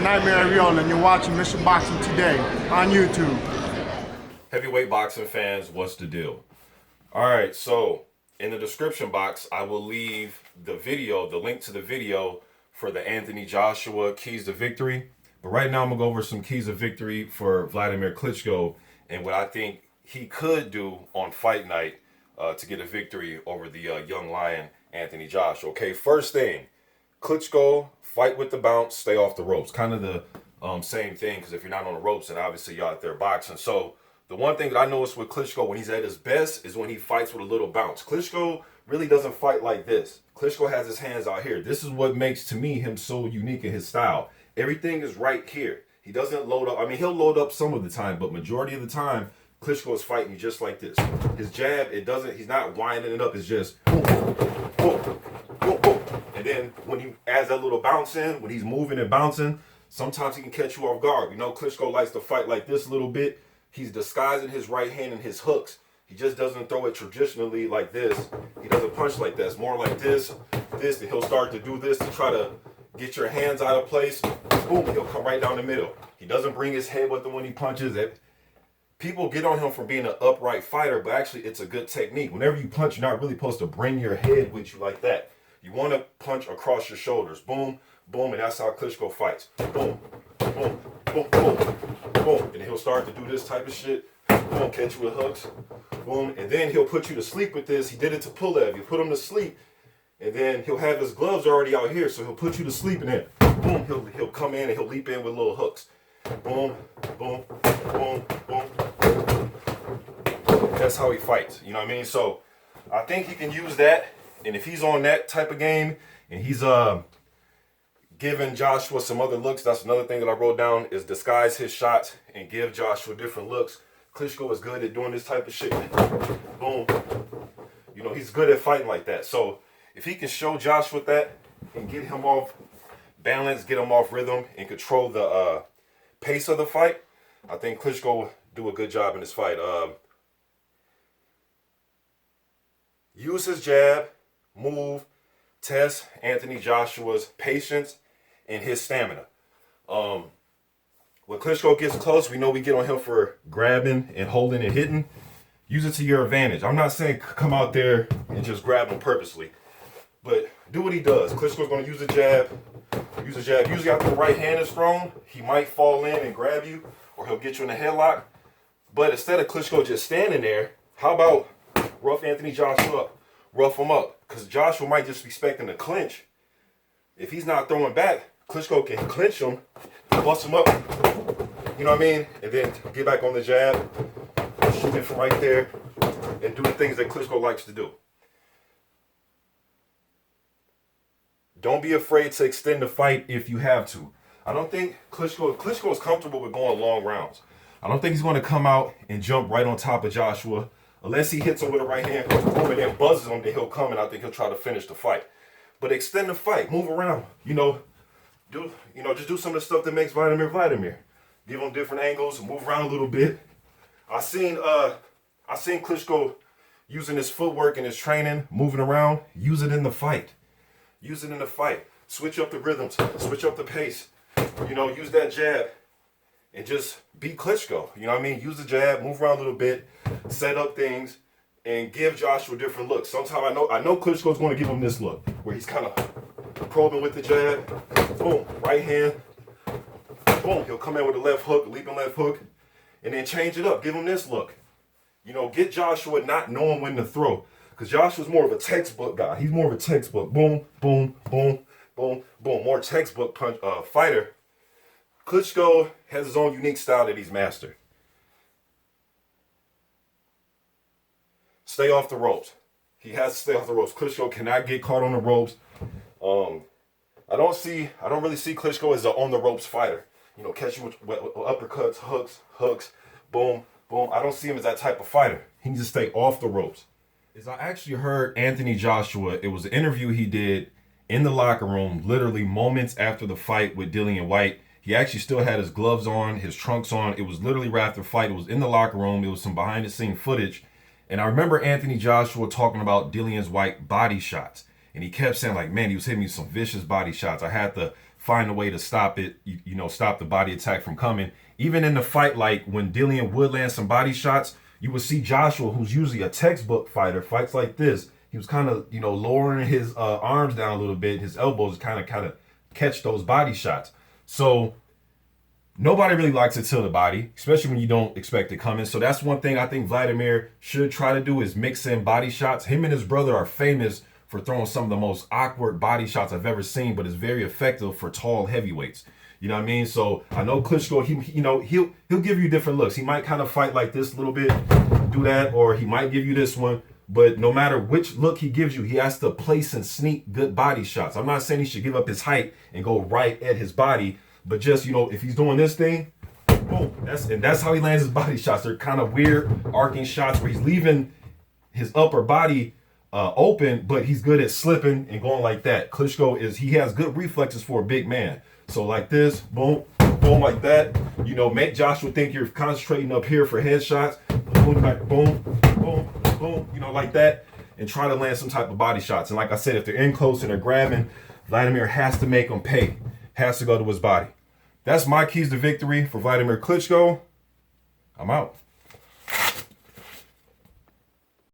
Nightmare Ariola, and you're watching Mission Boxing Today on YouTube. Heavyweight boxing fans, what's the deal? All right, so in the description box, I will leave the link to the video for the Anthony Joshua keys to victory. But right now, I'm gonna go over some keys of victory for Wladimir Klitschko and what I think he could do on fight night to get a victory over the young lion, Anthony Joshua. Okay, first thing, Klitschko, fight with the bounce, stay off the ropes. Kind of the same thing, because if you're not on the ropes, then obviously you're out there boxing. So the one thing that I noticed with Klitschko when he's at his best is when he fights with a little bounce. Klitschko really doesn't fight like this. Klitschko has his hands out here. This is what makes, to me, him so unique in his style. Everything is right here. He doesn't load up. I mean, he'll load up some of the time, but majority of the time, Klitschko is fighting you just like this. His jab, he's not winding it up. It's just boom, boom, boom, boom. And then when he adds that little bounce in, when he's moving and bouncing, sometimes he can catch you off guard. You know, Klitschko likes to fight like this a little bit. He's disguising his right hand and his hooks. He just doesn't throw it traditionally like this. He doesn't punch like that. It's more like this, and he'll start to do this to try to get your hands out of place. Boom, he'll come right down the middle. He doesn't bring his head with him when he punches. People get on him for being an upright fighter, but actually it's a good technique. Whenever you punch, you're not really supposed to bring your head with you like that. You want to punch across your shoulders. Boom, boom, and that's how Klitschko fights. Boom, boom, boom, boom, boom. And he'll start to do this type of shit. Boom, catch you with hooks. Boom, and then he'll put you to sleep with this. He did it to Pulev. You put him to sleep, and then he'll have his gloves already out here, so he'll put you to sleep, and then boom, he'll come in and he'll leap in with little hooks. Boom, boom, boom, boom. That's how he fights. You know what I mean? So I think he can use that. And if he's on that type of game and he's giving Joshua some other looks, that's another thing that I wrote down, is disguise his shots and give Joshua different looks. Klitschko is good at doing this type of shit. Boom. You know, he's good at fighting like that. So if he can show Joshua that and get him off balance, get him off rhythm, and control the pace of the fight, I think Klitschko will do a good job in this fight. Use his jab, move, test Anthony Joshua's patience and his stamina. When Klitschko gets close, we know we get on him for grabbing and holding and hitting. Use it to your advantage. I'm not saying come out there and just grab him purposely, but do what he does. Klitschko's going to use a jab. Use a jab. Usually after the right hand is thrown, he might fall in and grab you, or he'll get you in a headlock. But instead of Klitschko just standing there, how about rough Anthony Joshua up? Rough him up. Because Joshua might just be expecting to clinch. If he's not throwing back, Klitschko can clinch him, bust him up. You know what I mean? And then get back on the jab, shoot it from right there, and do the things that Klitschko likes to do. Don't be afraid to extend the fight if you have to. I don't think Klitschko is comfortable with going long rounds. I don't think he's going to come out and jump right on top of Joshua. Unless he hits him with a right hand, boom, and then buzzes him, then he'll come, and I think he'll try to finish the fight. But extend the fight, move around, just do some of the stuff that makes Vladimir. Give him different angles, move around a little bit. I seen Klitschko using his footwork and his training, moving around. Use it in the fight. Use it in the fight. Switch up the rhythms, switch up the pace. Use that jab and just beat Klitschko. You know what I mean? Use the jab, move around a little bit, set up things, and give Joshua different looks. Sometimes I know Klitschko's going to give him this look, where he's kind of probing with the jab. Boom, right hand. Boom, he'll come in with a left hook, leaping left hook, and then change it up. Give him this look. Get Joshua not knowing when to throw. Because Joshua's more of a textbook guy. He's more of a textbook. Boom, boom, boom, boom, boom. More textbook fighter. Klitschko has his own unique style that he's mastered. Stay off the ropes. He has to stay off the ropes. Klitschko cannot get caught on the ropes. I don't really see Klitschko as an on the ropes fighter. Catch you with uppercuts, hooks, boom, boom. I don't see him as that type of fighter. He needs to stay off the ropes. As I actually heard Anthony Joshua, it was an interview he did in the locker room, literally moments after the fight with Dillian Whyte. He actually still had his gloves on, his trunks on. It was literally right after the fight. It was in the locker room. It was some behind the scene footage. And I remember Anthony Joshua talking about Dillian Whyte body shots. And he kept saying, like, man, he was hitting me some vicious body shots. I had to find a way to stop it, you know, stop the body attack from coming. Even in the fight, like when Dillian would land some body shots, you would see Joshua, who's usually a textbook fighter, fights like this. He was kind of, you know, lowering his arms down a little bit, his elbows kind of catch those body shots. So nobody really likes to till the body, especially when you don't expect it coming. So that's one thing I think Wladimir should try to do is mix in body shots. Him and his brother are famous for throwing some of the most awkward body shots I've ever seen, but it's very effective for tall heavyweights. You know what I mean? So I know Klitschko, he'll give you different looks. He might kind of fight like this a little bit, do that, or he might give you this one. But no matter which look he gives you, he has to place and sneak good body shots. I'm not saying he should give up his height and go right at his body, but just, you know, if he's doing this thing, boom, that's how he lands his body shots. They're kind of weird arcing shots where he's leaving his upper body open, but he's good at slipping and going like that. Klitschko he has good reflexes for a big man. So like this, boom, boom, like that. You know, make Joshua think you're concentrating up here for headshots. Boom, back, boom, boom, boom, you know, like that. And try to land some type of body shots. And like I said, if they're in close and they're grabbing, Wladimir has to make them pay. Has to go to his body. That's my keys to victory for Wladimir Klitschko. I'm out.